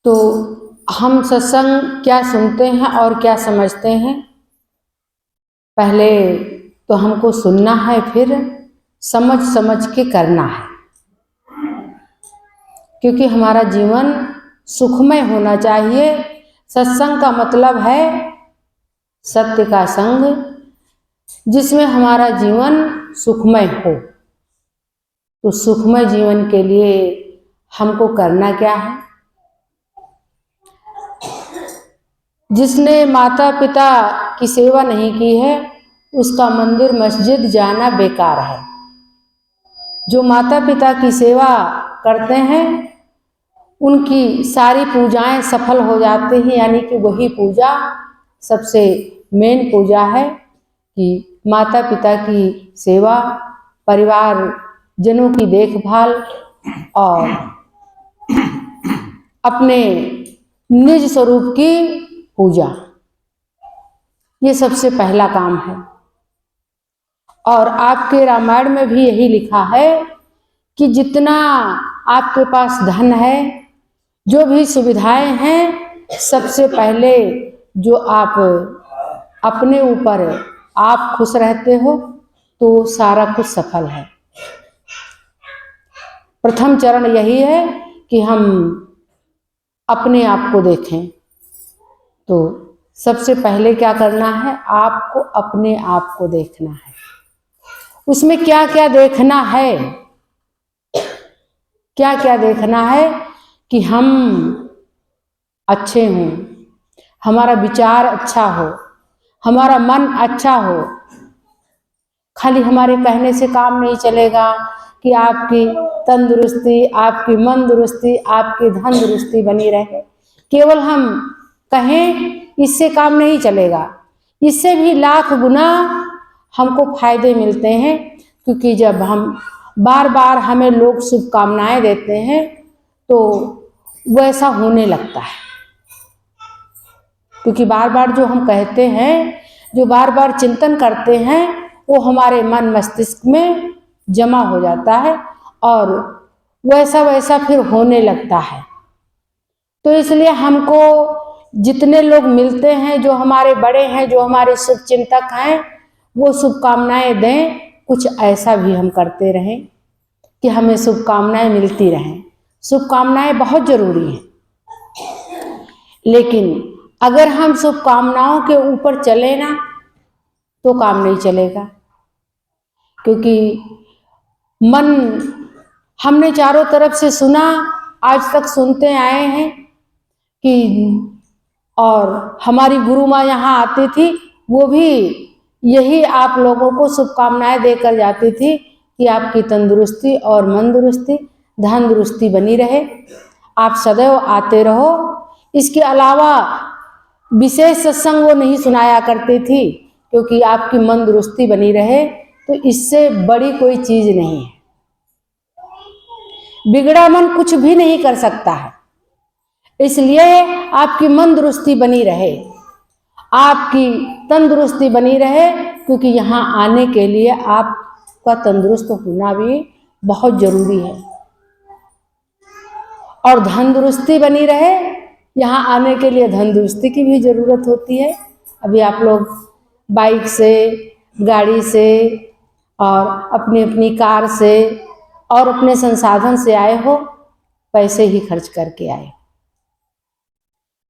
तो हम सत्संग क्या सुनते हैं और क्या समझते हैं, पहले तो हमको सुनना है, फिर समझ समझ के करना है। क्योंकि हमारा जीवन सुखमय होना चाहिए। सत्संग का मतलब है सत्य का संग, जिसमें हमारा जीवन सुखमय हो। तो सुखमय जीवन के लिए हमको करना क्या है? जिसने माता पिता की सेवा नहीं की है, उसका मंदिर मस्जिद जाना बेकार है। जो माता पिता की सेवा करते हैं, उनकी सारी पूजाएं सफल हो जाती हैं। यानी कि वही पूजा सबसे मेन पूजा है कि माता पिता की सेवा, परिवार जनों की देखभाल और अपने निज स्वरूप की पूजा, ये सबसे पहला काम है। और आपके रामायण में भी यही लिखा है कि जितना आपके पास धन है, जो भी सुविधाएं हैं, सबसे पहले जो आप अपने ऊपर आप खुश रहते हो तो सारा कुछ सफल है। प्रथम चरण यही है कि हम अपने आप को देखें। तो सबसे पहले क्या करना है? आपको अपने आप को देखना है। उसमें क्या क्या देखना है? क्या क्या देखना है? कि हम अच्छे हों, हमारा विचार अच्छा हो, हमारा मन अच्छा हो। खाली हमारे कहने से काम नहीं चलेगा कि आपकी तंदुरुस्ती, आपकी मन दुरुस्ती, आपकी धन दुरुस्ती बनी रहे। केवल हम कहें इससे काम नहीं चलेगा, इससे भी लाख गुना हमको फायदे मिलते हैं। क्योंकि जब हम बार बार हमें लोग शुभकामनाएं देते हैं तो वैसा होने लगता है। क्योंकि बार बार जो हम कहते हैं, जो बार बार चिंतन करते हैं, वो हमारे मन मस्तिष्क में जमा हो जाता है और वैसा वैसा फिर होने लगता है। तो इसलिए हमको जितने लोग मिलते हैं, जो हमारे बड़े हैं, जो हमारे शुभ चिंतक हैं, वो शुभकामनाएं दें। कुछ ऐसा भी हम करते रहें कि हमें शुभकामनाएं मिलती रहें। शुभकामनाएं बहुत जरूरी हैं, लेकिन अगर हम शुभकामनाओं के ऊपर चले ना, तो काम नहीं चलेगा। क्योंकि मन हमने चारों तरफ से सुना, आज तक सुनते आए हैं कि, और हमारी गुरु माँ यहाँ आती थी, वो भी यही आप लोगों को शुभकामनाएं देकर जाती थी कि आपकी तंदुरुस्ती और मन दुरुस्ती, धन दुरुस्ती बनी रहे, आप सदैव आते रहो। इसके अलावा विशेष सत्संग वो नहीं सुनाया करती थी, क्योंकि आपकी मन दुरुस्ती बनी रहे। तो इससे बड़ी कोई चीज नहीं है। बिगड़ा मन कुछ भी नहीं कर सकता है। इसलिए आपकी मन दुरुस्ती बनी रहे, आपकी तंदुरुस्ती बनी रहे। क्योंकि यहाँ आने के लिए आपका तंदुरुस्त होना भी बहुत जरूरी है। और धन दुरुस्ती बनी रहे, यहाँ आने के लिए धन दुरुस्ती की भी जरूरत होती है। अभी आप लोग बाइक से, गाड़ी से और अपनी अपनी कार से और अपने संसाधन से आए हो, पैसे ही खर्च करके आए।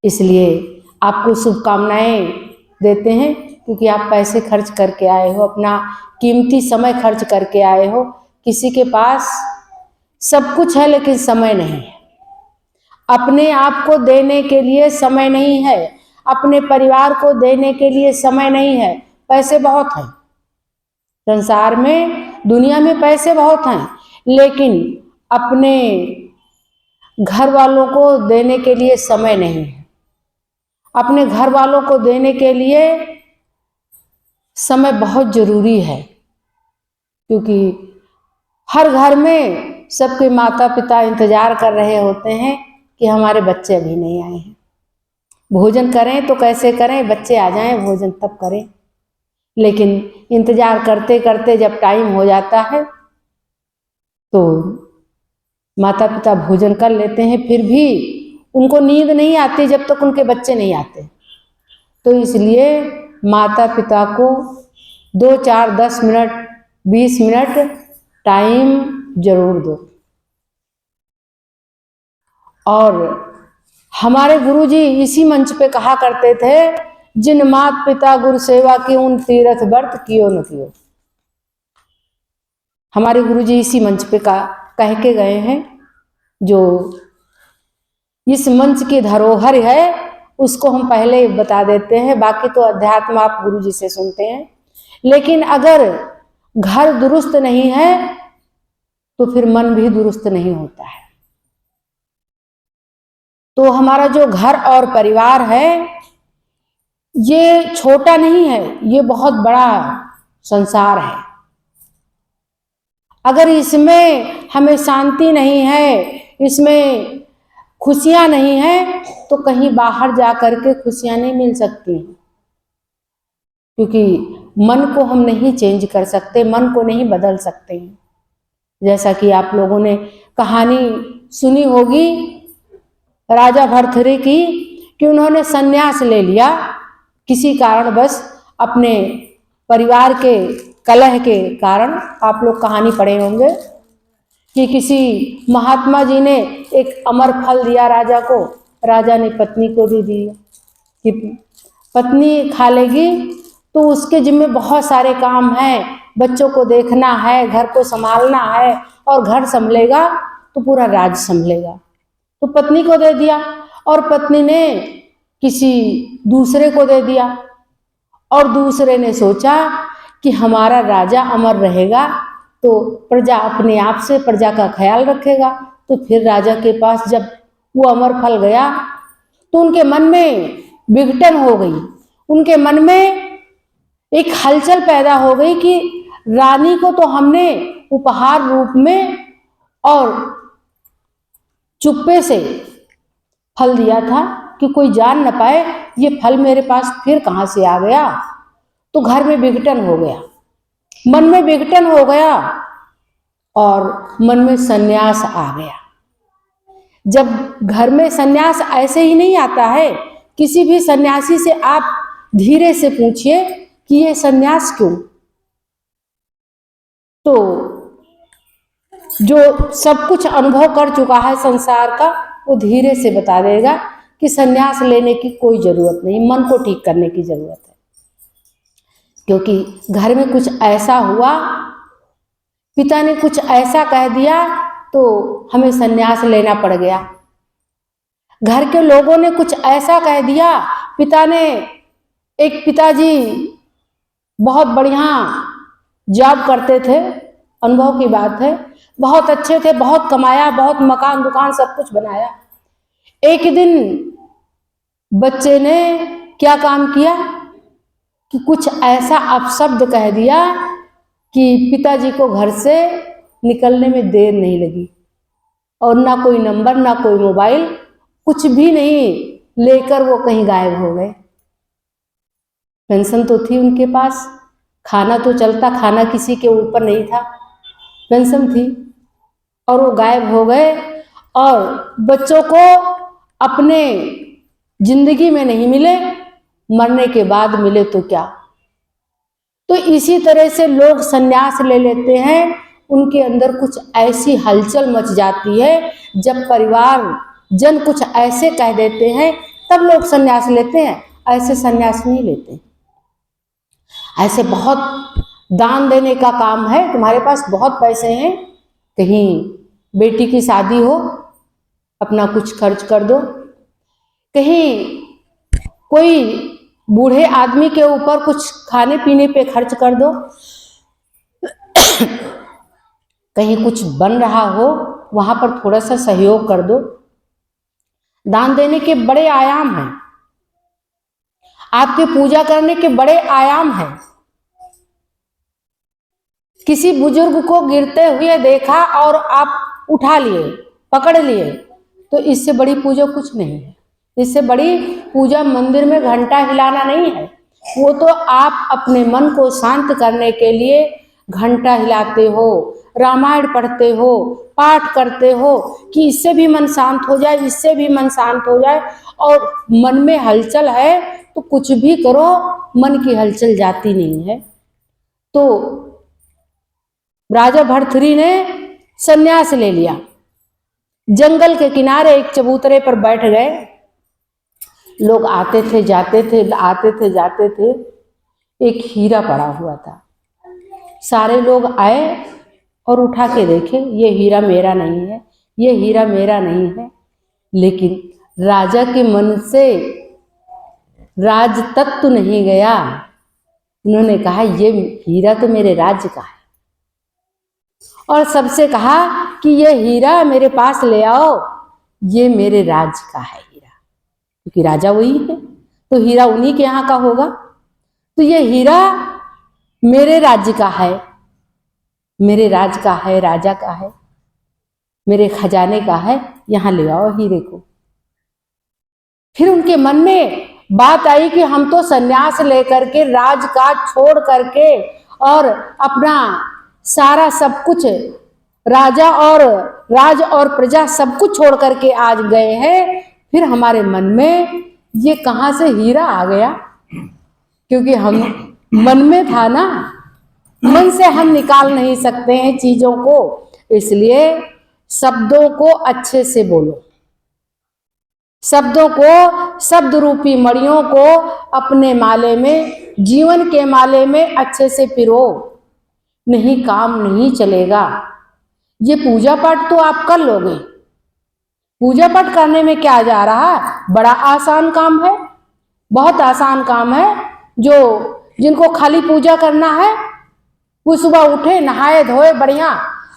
इसलिए आपको शुभकामनाएं देते हैं, क्योंकि आप पैसे खर्च करके आए हो, अपना कीमती समय खर्च करके आए हो। किसी के पास सब कुछ है लेकिन समय नहीं है। अपने आप को देने के लिए समय नहीं है, अपने परिवार को देने के लिए समय नहीं है। पैसे बहुत हैं संसार में, दुनिया में पैसे बहुत हैं, लेकिन अपने घर वालों को देने के लिए समय नहीं है। अपने घर वालों को देने के लिए समय बहुत जरूरी है। क्योंकि हर घर में सबके माता पिता इंतजार कर रहे होते हैं कि हमारे बच्चे अभी नहीं आए हैं, भोजन करें तो कैसे करें, बच्चे आ जाएं भोजन तब करें। लेकिन इंतजार करते करते जब टाइम हो जाता है तो माता पिता भोजन कर लेते हैं, फिर भी उनको नींद नहीं आती जब तक उनके बच्चे नहीं आते। तो इसलिए माता पिता को 2, 4, 10 मिनट, 20 मिनट टाइम जरूर दो। और हमारे गुरुजी इसी मंच पे कहा करते थे, जिन मात पिता गुरु सेवा की उन तीरथ व्रत कियो न कियो। हमारे गुरुजी इसी मंच पे कह के गए हैं। जो इस मंच की धरोहर है उसको हम पहले ही बता देते हैं, बाकी तो अध्यात्म आप गुरुजी से सुनते हैं। लेकिन अगर घर दुरुस्त नहीं है तो फिर मन भी दुरुस्त नहीं होता है। तो हमारा जो घर और परिवार है ये छोटा नहीं है, ये बहुत बड़ा संसार है। अगर इसमें हमें शांति नहीं है, इसमें खुशियां नहीं है, तो कहीं बाहर जा करके खुशियां नहीं मिल सकती, क्योंकि मन को हम नहीं चेंज कर सकते, मन को नहीं बदल सकते। जैसा कि आप लोगों ने कहानी सुनी होगी राजा भर्तृहरि की, कि उन्होंने संन्यास ले लिया किसी कारणवश, अपने परिवार के कलह के कारण। आप लोग कहानी पढ़े होंगे कि किसी महात्मा जी ने एक अमर फल दिया राजा को, राजा ने पत्नी को दे दिया कि पत्नी खा लेगी तो उसके जिम्मे बहुत सारे काम हैं, बच्चों को देखना है, घर को संभालना है, और घर संभलेगा तो पूरा राज्य संभलेगा। तो पत्नी को दे दिया और पत्नी ने किसी दूसरे को दे दिया, और दूसरे ने सोचा कि हमारा राजा अमर रहेगा तो प्रजा अपने आप से प्रजा का ख्याल रखेगा। तो फिर राजा के पास जब वो अमर फल गया तो उनके मन में विघटन हो गई, उनके मन में एक हलचल पैदा हो गई कि रानी को तो हमने उपहार रूप में और चुप्पे से फल दिया था कि कोई जान न पाए, ये फल मेरे पास फिर कहाँ से आ गया। तो घर में विघटन हो गया, मन में विघटन हो गया और मन में संन्यास आ गया। जब घर में संन्यास ऐसे ही नहीं आता है, किसी भी सन्यासी से आप धीरे से पूछिए कि ये संन्यास क्यों। तो जो सब कुछ अनुभव कर चुका है संसार का, वो धीरे से बता देगा कि संन्यास लेने की कोई जरूरत नहीं, मन को ठीक करने की जरूरत है। क्योंकि घर में कुछ ऐसा हुआ, पिता ने कुछ ऐसा कह दिया तो हमें संन्यास लेना पड़ गया। घर के लोगों ने कुछ ऐसा कह दिया, एक पिताजी बहुत बढ़िया जॉब करते थे, अनुभव की बात है, बहुत अच्छे थे, बहुत कमाया, बहुत मकान दुकान सब कुछ बनाया। एक दिन बच्चे ने क्या काम किया कि कुछ ऐसा अपशब्द कह दिया कि पिताजी को घर से निकलने में देर नहीं लगी, और ना कोई नंबर, ना कोई मोबाइल, कुछ भी नहीं लेकर वो कहीं गायब हो गए। पेंशन तो थी उनके पास, खाना तो चलता, खाना किसी के ऊपर नहीं था, पेंशन थी, और वो गायब हो गए। और बच्चों को अपने जिंदगी में नहीं मिले, मरने के बाद मिले तो क्या। तो इसी तरह से लोग संन्यास ले लेते हैं, उनके अंदर कुछ ऐसी हलचल मच जाती है, जब परिवार जन कुछ ऐसे कह देते हैं तब लोग संन्यास लेते हैं, ऐसे संन्यास नहीं लेते। ऐसे बहुत दान देने का काम है, तुम्हारे पास बहुत पैसे हैं, कहीं बेटी की शादी हो अपना कुछ खर्च कर दो, कहीं कोई बूढ़े आदमी के ऊपर कुछ खाने पीने पे खर्च कर दो, कहीं कुछ बन रहा हो वहां पर थोड़ा सा सहयोग कर दो। दान देने के बड़े आयाम हैं, आपके पूजा करने के बड़े आयाम हैं। किसी बुजुर्ग को गिरते हुए देखा और आप उठा लिए, पकड़ लिए, तो इससे बड़ी पूजा कुछ नहीं है। इससे बड़ी पूजा मंदिर में घंटा हिलाना नहीं है। वो तो आप अपने मन को शांत करने के लिए घंटा हिलाते हो, रामायण पढ़ते हो, पाठ करते हो कि इससे भी मन शांत हो जाए, इससे भी मन शांत हो जाए, और मन में हलचल है तो कुछ भी करो मन की हलचल जाती नहीं है। तो राजा भर्तृहरि ने संन्यास ले लिया, जंगल के किनारे एक चबूतरे पर बैठ गए। लोग आते थे जाते थे, आते थे जाते थे। एक हीरा पड़ा हुआ था। सारे लोग आए और उठा के देखे, ये हीरा मेरा नहीं है, ये हीरा मेरा नहीं है। लेकिन राजा के मन से राज तत्व नहीं गया। उन्होंने कहा ये हीरा तो मेरे राज्य का है, और सबसे कहा कि ये हीरा मेरे पास ले आओ, ये मेरे राज्य का है हीरा, क्योंकि राजा वही है तो हीरा उन्हीं के यहाँ का होगा। तो ये हीरा मेरे राज्य का है, मेरे राज का है, राजा का है, मेरे खजाने का है, यहाँ ले आओ हीरे को। फिर उनके मन में बात आई कि हम तो सन्यास लेकर के, राजकाज छोड़ करके और अपना सारा सब कुछ, राजा और राज और प्रजा सब कुछ छोड़ करके आज गए हैं, फिर हमारे मन में ये कहाँ से हीरा आ गया? क्योंकि हम मन में था ना, मन से हम निकाल नहीं सकते हैं चीजों को। इसलिए शब्दों को अच्छे से बोलो, शब्दों को, शब्द रूपी मड़ियों को अपने माले में, जीवन के माले में अच्छे से पिरो, नहीं काम नहीं चलेगा। ये पूजा पाठ तो आप कर लोगे, पूजा पाठ करने में क्या जा रहा है? बड़ा आसान काम है, बहुत आसान काम है। जो जिनको खाली पूजा करना है वो सुबह उठे, नहाए धोए, बढ़िया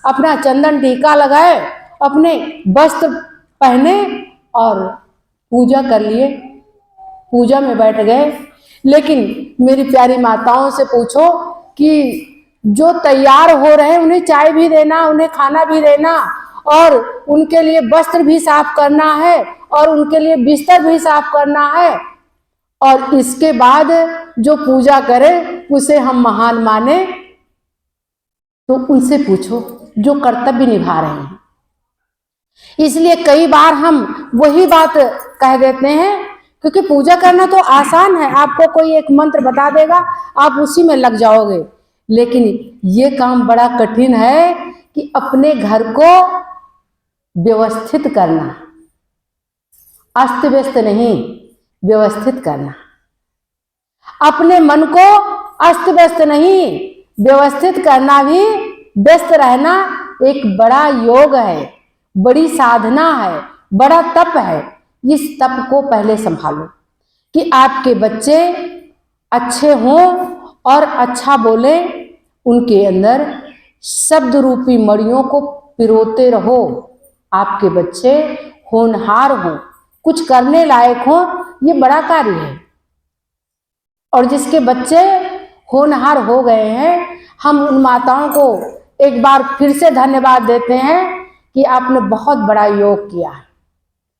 अपना चंदन टीका लगाए, अपने वस्त्र पहने और पूजा कर लिए, पूजा में बैठ गए। लेकिन मेरी प्यारी माताओं से पूछो कि जो तैयार हो रहे हैं उन्हें चाय भी देना, उन्हें खाना भी देना, और उनके लिए वस्त्र भी साफ करना है, और उनके लिए बिस्तर भी साफ करना है, और इसके बाद जो पूजा करे उसे हम महान माने। तो उनसे पूछो जो कर्तव्य निभा रहे हैं। इसलिए कई बार हम वही बात कह देते हैं, क्योंकि पूजा करना तो आसान है, आपको कोई एक मंत्र बता देगा, आप उसी में लग जाओगे। लेकिन ये काम बड़ा कठिन है कि अपने घर को व्यवस्थित करना, अस्त व्यस्त नहीं, व्यवस्थित करना। अपने मन को अस्त व्यस्त नहीं, व्यवस्थित करना भी, व्यस्त रहना एक बड़ा योग है, बड़ी साधना है, बड़ा तप है। इस तप को पहले संभालो कि आपके बच्चे अच्छे हों और अच्छा बोले, उनके अंदर शब्द रूपी मड़ियों को पिरोते रहो। आपके बच्चे होनहार हों, कुछ करने लायक हों, ये बड़ा कार्य है। और जिसके बच्चे होनहार हो गए हैं, हम उन माताओं को एक बार फिर से धन्यवाद देते हैं कि आपने बहुत बड़ा योग किया है,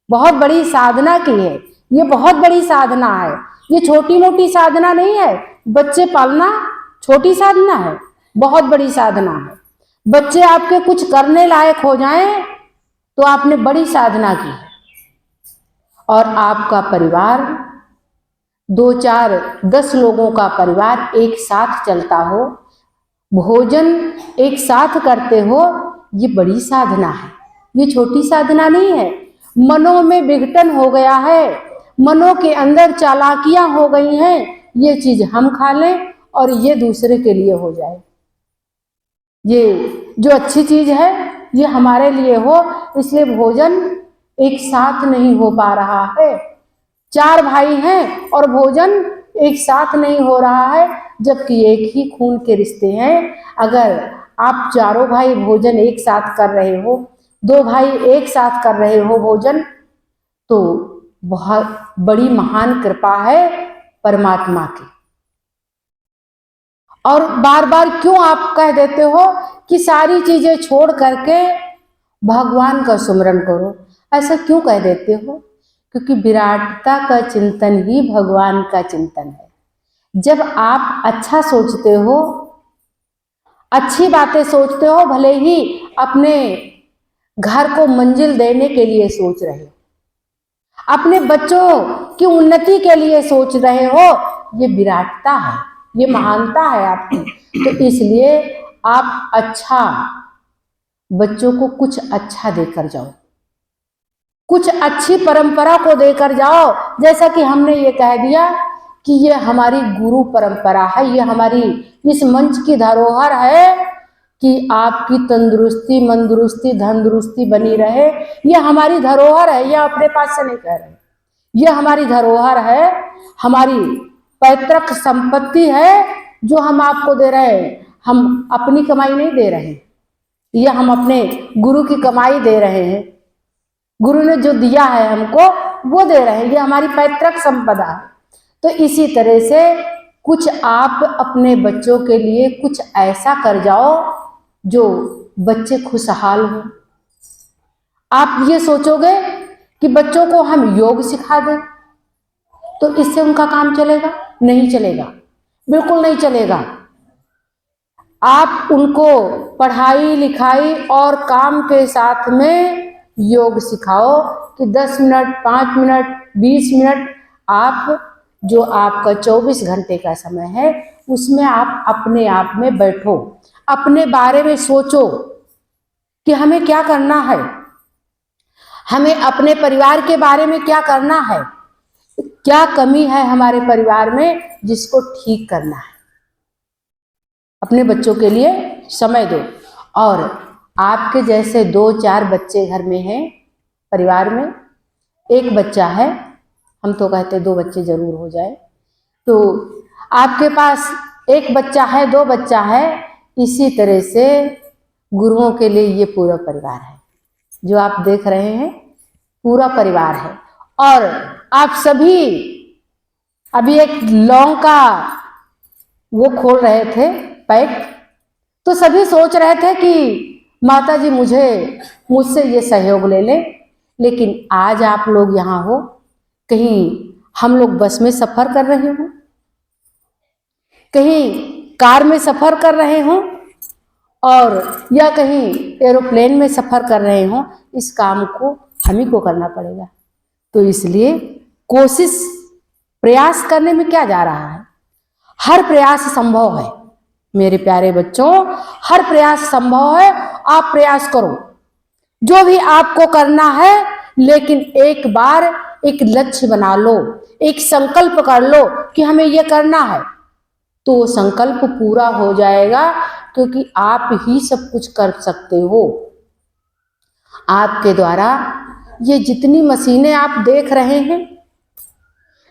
बहुत बड़ी साधना की है। ये बहुत बड़ी साधना है, ये छोटी मोटी साधना नहीं है। बच्चे पालना छोटी साधना है, बहुत बड़ी साधना है। बच्चे आपके कुछ करने लायक हो जाएं तो आपने बड़ी साधना की है। और आपका परिवार 2, 4, 10 लोगों का परिवार एक साथ चलता हो, भोजन एक साथ करते हो, ये बड़ी साधना है, ये छोटी साधना नहीं है। मनों में विघटन हो गया है, मनों के अंदर चालाकियां हो गई हैं, ये चीज हम खा लें और ये दूसरे के लिए हो जाए। ये जो अच्छी चीज है ये हमारे लिए हो, इसलिए भोजन एक साथ नहीं हो पा रहा है। 4 भाई हैं और भोजन एक साथ नहीं हो रहा है, जबकि एक ही खून के रिश्ते हैं। अगर आप चारों भाई भोजन एक साथ कर रहे हो, 2 भाई एक साथ कर रहे हो भोजन, तो बहुत बड़ी महान कृपा है परमात्मा की। और बार बार क्यों आप कह देते हो कि सारी चीजें छोड़ करके भगवान का सुमिरन करो? ऐसा क्यों कह देते हो? क्योंकि विराटता का चिंतन ही भगवान का चिंतन है। जब आप अच्छा सोचते हो, अच्छी बातें सोचते हो, भले ही अपने घर को मंजिल देने के लिए सोच रहे हो, अपने बच्चों की उन्नति के लिए सोच रहे हो, ये विराटता है, ये महानता है आपकी। तो इसलिए आप अच्छा, बच्चों को कुछ अच्छा देकर जाओ, कुछ अच्छी परंपरा को देकर जाओ। जैसा कि हमने ये कह दिया कि ये हमारी गुरु परंपरा है, ये हमारी इस मंच की धरोहर है कि आपकी तंदुरुस्ती, मंदुरुस्ती, धनदुरुस्ती बनी रहे। ये हमारी धरोहर है, ये अपने पास से नहीं कह रहे, ये हमारी धरोहर है, हमारी पैतृक संपत्ति है जो हम आपको दे रहे हैं। हम अपनी कमाई नहीं दे रहे, ये हम अपने गुरु की कमाई दे रहे हैं। गुरु ने जो दिया है हमको वो दे रहे हैं, ये हमारी पैतृक संपदा है। तो इसी तरह से कुछ आप अपने बच्चों के लिए कुछ ऐसा कर जाओ जो बच्चे खुशहाल हों। आप ये सोचोगे कि बच्चों को हम योग सिखा दें तो इससे उनका काम चलेगा? नहीं चलेगा, बिल्कुल नहीं चलेगा। आप उनको पढ़ाई लिखाई और काम के साथ में योग सिखाओ कि 10 मिनट, 5 मिनट, 20 मिनट आप, जो आपका 24 घंटे का समय है, उसमें आप अपने आप में बैठो, अपने बारे में सोचो कि हमें क्या करना है, हमें अपने परिवार के बारे में क्या करना है, क्या कमी है हमारे परिवार में जिसको ठीक करना है। अपने बच्चों के लिए समय दो। और आपके जैसे 2-4 बच्चे घर में हैं, परिवार में एक बच्चा है, हम तो कहते 2 बच्चे जरूर हो जाए, तो आपके पास एक बच्चा है, 2 बच्चा है, इसी तरह से गुरुओं के लिए ये पूरा परिवार है जो आप देख रहे हैं, पूरा परिवार है। और आप सभी अभी एक लौंग का वो खोल रहे थे पैक, तो सभी सोच रहे थे कि माता जी मुझसे ये सहयोग ले लें, लेकिन आज आप लोग यहाँ हो, कहीं हम लोग बस में सफर कर रहे हो, कहीं कार में सफर कर रहे हो, और या कहीं एरोप्लेन में सफर कर रहे हो, इस काम को हम ही को करना पड़ेगा। तो इसलिए कोशिश, प्रयास करने में क्या जा रहा है, हर प्रयास संभव है मेरे प्यारे बच्चों, हर प्रयास संभव है। आप प्रयास करो जो भी आपको करना है, लेकिन एक बार एक लक्ष्य बना लो, एक संकल्प कर लो कि हमें यह करना है, तो वो संकल्प पूरा हो जाएगा, क्योंकि आप ही सब कुछ कर सकते हो। आपके द्वारा ये जितनी मशीनें आप देख रहे हैं,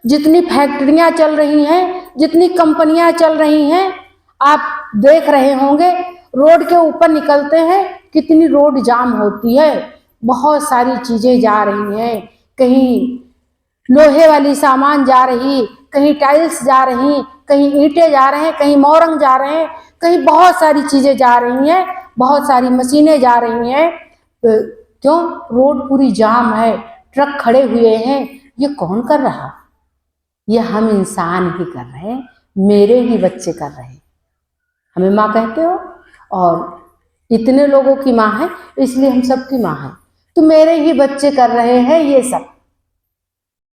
जितनी फैक्ट्रियां चल रही हैं, जितनी कंपनियां चल रही हैं, आप देख रहे होंगे, रोड के ऊपर निकलते हैं कितनी रोड जाम होती है, बहुत सारी चीजें जा रही हैं, कहीं लोहे वाली सामान जा रही, कहीं टाइल्स जा रही, कहीं ईंटें जा रहे हैं, कहीं मोरंग जा रहे हैं, कहीं बहुत सारी चीजें जा रही हैं, बहुत सारी मशीनें जा रही हैं। क्यों? रोड पूरी जाम है, ट्रक खड़े हुए हैं। ये कौन कर रहा? ये हम इंसान ही कर रहे हैं, मेरे ही बच्चे कर रहे हैं। हमें माँ कहते हो, और इतने लोगों की माँ है, इसलिए हम सबकी माँ है। तो मेरे ही बच्चे कर रहे हैं ये सब।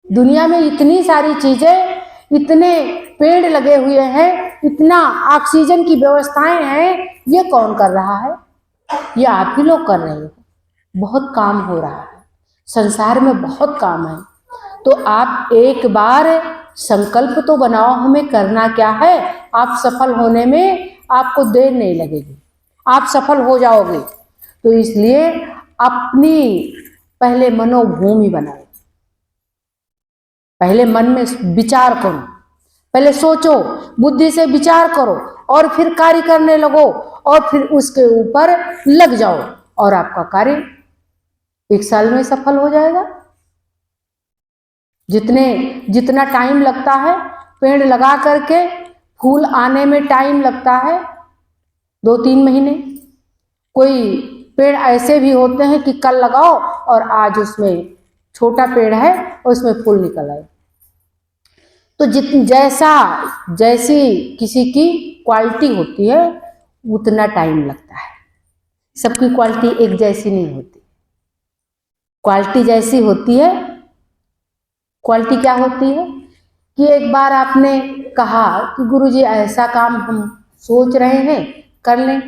दुनिया में इतनी सारी चीजें, इतने पेड़ लगे हुए हैं, इतना ऑक्सीजन की व्यवस्थाएं हैं, ये कौन कर रहा है? ये आप ही लोग कर रहे हो। बहुत काम हो रहा है, संसार में बहुत काम है। तो आप एक बार संकल्प तो बनाओ, हमें करना क्या है। आप सफल होने में आपको देर नहीं लगेगी, आप सफल हो जाओगे। तो इसलिए अपनी पहले मनोभूमि बनाओ, पहले मन में विचार करो, पहले सोचो, बुद्धि से विचार करो, और फिर कार्य करने लगो, और फिर उसके ऊपर लग जाओ, और आपका कार्य 1 साल में सफल हो जाएगा। जितना टाइम लगता है पेड़ लगा करके फूल आने में टाइम लगता है 2-3 महीने। कोई पेड़ ऐसे भी होते हैं कि कल लगाओ और आज उसमें छोटा पेड़ है और उसमें फूल निकल आए। तो जैसी किसी की क्वालिटी होती है, उतना टाइम लगता है। सबकी क्वालिटी एक जैसी नहीं होती। क्वालिटी जैसी होती है, क्वालिटी क्या होती है कि एक बार आपने कहा कि गुरुजी ऐसा काम हम सोच रहे हैं, कर लें।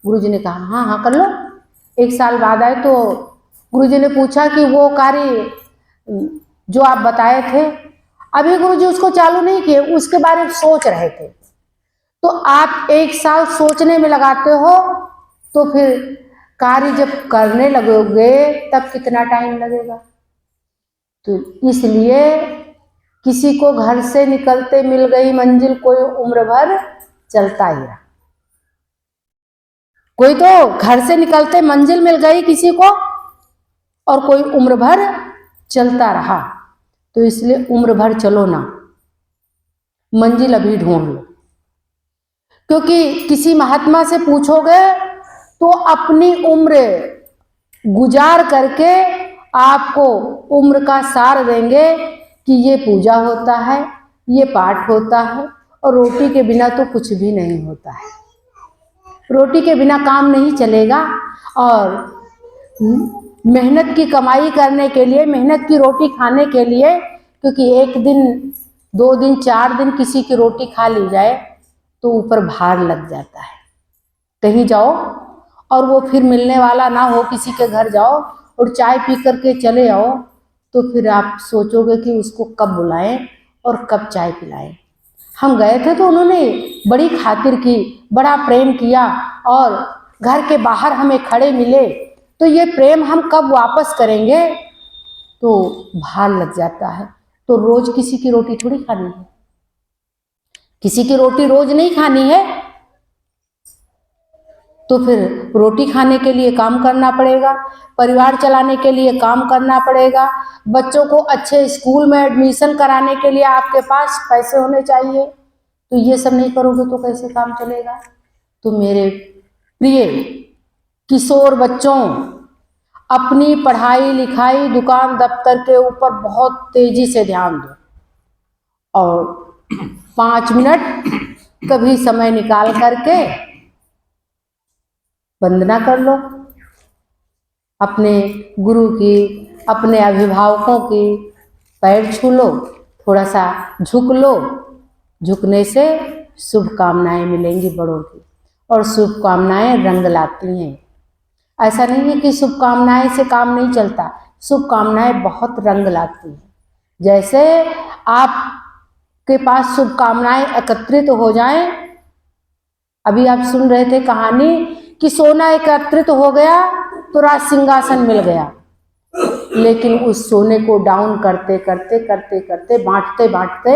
गुरुजी ने कहा हाँ हाँ कर लो। 1 साल बाद आए तो गुरुजी ने पूछा कि वो कार्य जो आप बताए थे अभी गुरुजी उसको चालू नहीं किए, उसके बारे में सोच रहे थे। तो आप 1 साल सोचने में लगाते हो तो फिर कार्य जब करने लगोगे तब कितना टाइम लगेगा। तो इसलिए किसी को घर से निकलते मिल गई मंजिल, कोई उम्र भर चलता ही रहा। कोई तो घर से निकलते मंजिल मिल गई किसी को और कोई उम्र भर चलता रहा। तो इसलिए उम्र भर चलो ना, मंजिल अभी ढूंढ लो। क्योंकि किसी महात्मा से पूछोगे तो अपनी उम्र गुजार करके आपको उम्र का सार देंगे कि ये पूजा होता है, ये पाठ होता है, और रोटी के बिना तो कुछ भी नहीं होता है। रोटी के बिना काम नहीं चलेगा। और मेहनत की कमाई करने के लिए, मेहनत की रोटी खाने के लिए, क्योंकि 1 दिन 2 दिन 4 दिन किसी की रोटी खा ली जाए तो ऊपर भार लग जाता है। कहीं जाओ और वो फिर मिलने वाला ना हो, किसी के घर जाओ और चाय पी करके चले आओ तो फिर आप सोचोगे कि उसको कब बुलाएं और कब चाय पिलाएं। हम गए थे तो उन्होंने बड़ी खातिर की, बड़ा प्रेम किया और घर के बाहर हमें खड़े मिले, तो ये प्रेम हम कब वापस करेंगे, तो भार लग जाता है। तो रोज किसी की रोटी थोड़ी खानी है, किसी की रोटी रोज नहीं खानी है। तो फिर रोटी खाने के लिए काम करना पड़ेगा, परिवार चलाने के लिए काम करना पड़ेगा, बच्चों को अच्छे स्कूल में एडमिशन कराने के लिए आपके पास पैसे होने चाहिए। तो ये सब नहीं करोगे तो कैसे काम चलेगा। तो मेरे प्रिय किशोर बच्चों, अपनी पढ़ाई लिखाई दुकान दफ्तर के ऊपर बहुत तेजी से ध्यान दो और 5 मिनट कभी समय निकाल करके वंदना कर लो, अपने गुरु की, अपने अभिभावकों की पैर छू लो, थोड़ा सा झुक लो। झुकने से शुभकामनाएं मिलेंगी बड़ों की, और शुभकामनाएं रंग लाती हैं। ऐसा नहीं है कि शुभकामनाएं से काम नहीं चलता, शुभकामनाएं बहुत रंग लाती हैं। जैसे आपके पास शुभकामनाएं एकत्रित हो जाएं, अभी आप सुन रहे थे कहानी कि सोना एकत्रित हो गया तो राज सिंहासन मिल गया, लेकिन उस सोने को डाउन करते करते करते करते बांटते बांटते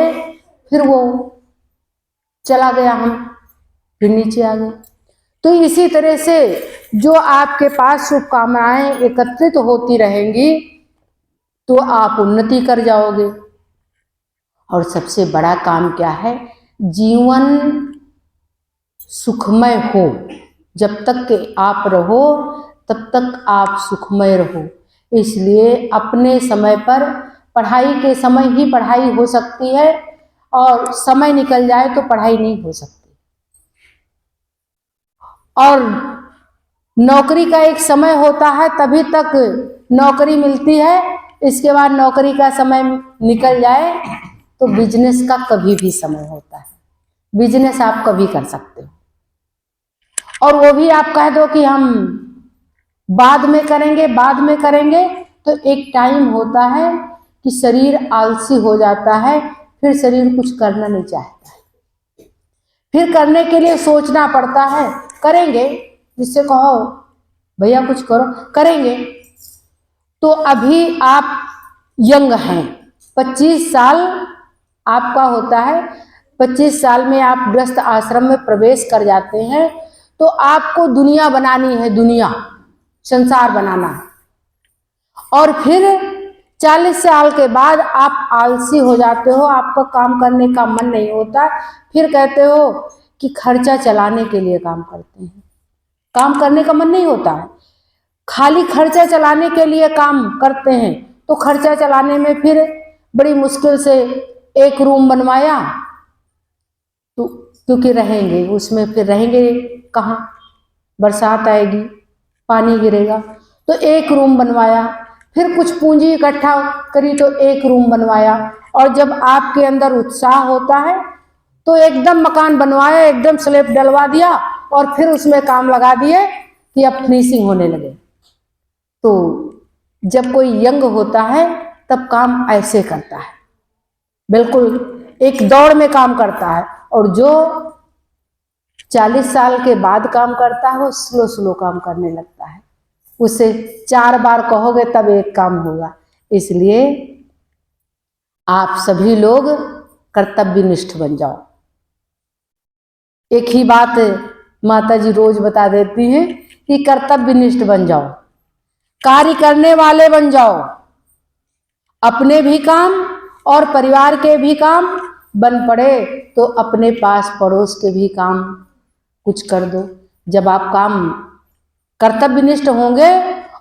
फिर वो चला गया, हम फिर नीचे आ गए। तो इसी तरह से जो आपके पास शुभकामनाएं एकत्रित होती रहेंगी तो आप उन्नति कर जाओगे। और सबसे बड़ा काम क्या है, जीवन सुखमय हो। जब तक के आप रहो तब तक आप सुखमय रहो। इसलिए अपने समय पर, पढ़ाई के समय ही पढ़ाई हो सकती है, और समय निकल जाए तो पढ़ाई नहीं हो सकती। और नौकरी का एक समय होता है, तभी तक नौकरी मिलती है। इसके बाद नौकरी का समय निकल जाए तो बिजनेस का कभी भी समय होता है। बिजनेस आप कभी कर सकते हो, और वो भी आप कह दो कि हम बाद में करेंगे, बाद में करेंगे, तो एक टाइम होता है कि शरीर आलसी हो जाता है, फिर शरीर कुछ करना नहीं चाहता है, फिर करने के लिए सोचना पड़ता है। करेंगे, जिससे कहो भैया कुछ करो, करेंगे। तो अभी आप यंग हैं, 25 साल आपका होता है, 25 साल में आप गृहस्थ आश्रम में प्रवेश कर जाते हैं, तो आपको दुनिया बनानी है, दुनिया संसार बनाना है। और फिर 40 साल के बाद आप आलसी हो जाते हो, आपका काम करने का मन नहीं होता, फिर कहते हो कि खर्चा चलाने के लिए काम करते हैं। काम करने का मन नहीं होता है, खाली खर्चा चलाने के लिए काम करते हैं। तो खर्चा चलाने में फिर बड़ी मुश्किल से एक रूम बनवाया, तो क्योंकि रहेंगे उसमें, फिर रहेंगे कहाँ, बरसात आएगी, पानी गिरेगा, तो एक रूम बनवाया, फिर कुछ पूंजी इकट्ठा करी तो एक रूम बनवाया, और जब आपके अंदर उत्साह होता है तो एकदम मकान बनवाया, एकदम स्लैब डलवा दिया और फिर उसमें काम लगा दिए कि अब फिनिशिंग होने लगे। तो जब कोई यंग होता है तब काम ऐसे करता है, बिल्कुल एक दौड़ में काम करता है, और जो 40 साल के बाद काम करता है वो स्लो स्लो काम करने लगता है। उसे 4 बार कहोगे तब एक काम होगा। इसलिए आप सभी लोग कर्तव्यनिष्ठ बन जाओ। एक ही बात माता जी रोज बता देती हैं कि कर्तव्यनिष्ठ बन जाओ, कार्य करने वाले बन जाओ, अपने भी काम और परिवार के भी काम, बन पड़े तो अपने पास पड़ोस के भी काम कुछ कर दो। जब आप काम कर्तव्यनिष्ठ होंगे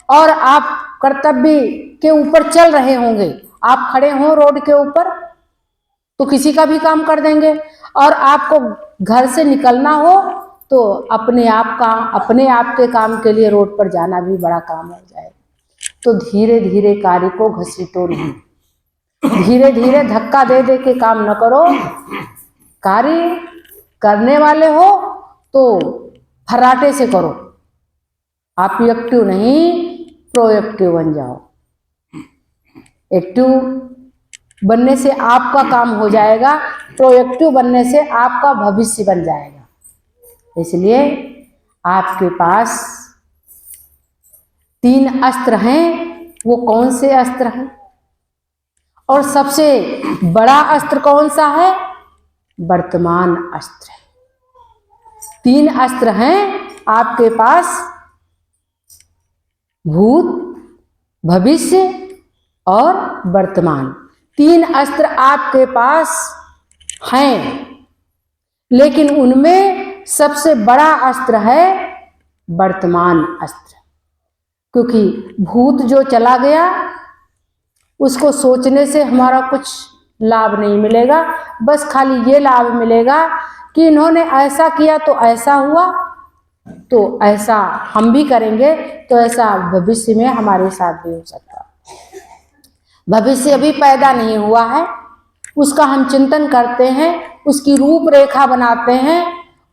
और आप कर्तव्य के ऊपर चल रहे होंगे, आप खड़े हो रोड के ऊपर तो किसी का भी काम कर देंगे, और आपको घर से निकलना हो तो अपने आप के काम के लिए रोड पर जाना भी बड़ा काम हो जाए। तो धीरे धीरे कार्य को घसीटो नहीं, धीरे धीरे धक्का दे दे के काम न करो। कार्य करने वाले हो तो फर्राटे से करो, आप एक्टिव नहीं प्रोएक्टिव बन जाओ। एक्टिव बनने से आपका काम हो जाएगा, प्रोएक्टिव बनने से आपका भविष्य बन जाएगा। इसलिए आपके पास 3 अस्त्र हैं। वो कौन से अस्त्र हैं और सबसे बड़ा अस्त्र कौन सा है? वर्तमान अस्त्र है। 3 अस्त्र हैं आपके पास, भूत, भविष्य और वर्तमान। 3 अस्त्र आपके पास हैं, लेकिन उनमें सबसे बड़ा अस्त्र है वर्तमान अस्त्र। क्योंकि भूत जो चला गया उसको सोचने से हमारा कुछ लाभ नहीं मिलेगा, बस खाली ये लाभ मिलेगा कि इन्होंने ऐसा किया तो ऐसा हुआ, तो ऐसा हम भी करेंगे तो ऐसा भविष्य में हमारे साथ भी हो सकता। भविष्य अभी पैदा नहीं हुआ है, उसका हम चिंतन करते हैं, उसकी रूपरेखा बनाते हैं,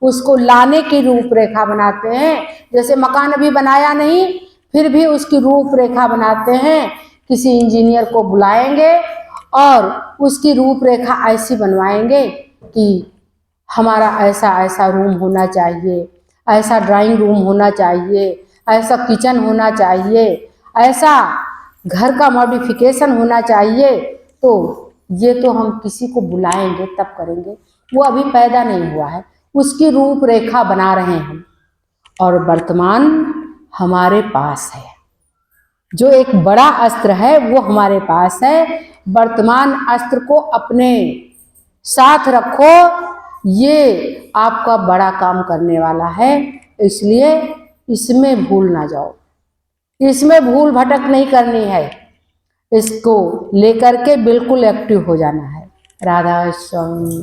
उसको लाने की रूपरेखा बनाते हैं। जैसे मकान अभी बनाया नहीं, फिर भी उसकी रूपरेखा बनाते हैं, किसी इंजीनियर को बुलाएंगे और उसकी रूपरेखा ऐसी बनवाएंगे कि हमारा ऐसा ऐसा रूम होना चाहिए, ऐसा ड्राइंग रूम होना चाहिए, ऐसा किचन होना चाहिए, ऐसा घर का मॉडिफिकेशन होना चाहिए। तो ये तो हम किसी को बुलाएंगे तब करेंगे, वो अभी पैदा नहीं हुआ है, उसकी रूपरेखा बना रहे हैं हम। और वर्तमान हमारे पास है, जो एक बड़ा अस्त्र है वो हमारे पास है। वर्तमान अस्त्र को अपने साथ रखो, ये आपका बड़ा काम करने वाला है। इसलिए इसमें भूल ना जाओ, इसमें भूल भटक नहीं करनी है, इसको लेकर के बिल्कुल एक्टिव हो जाना है। राधा स्वामी।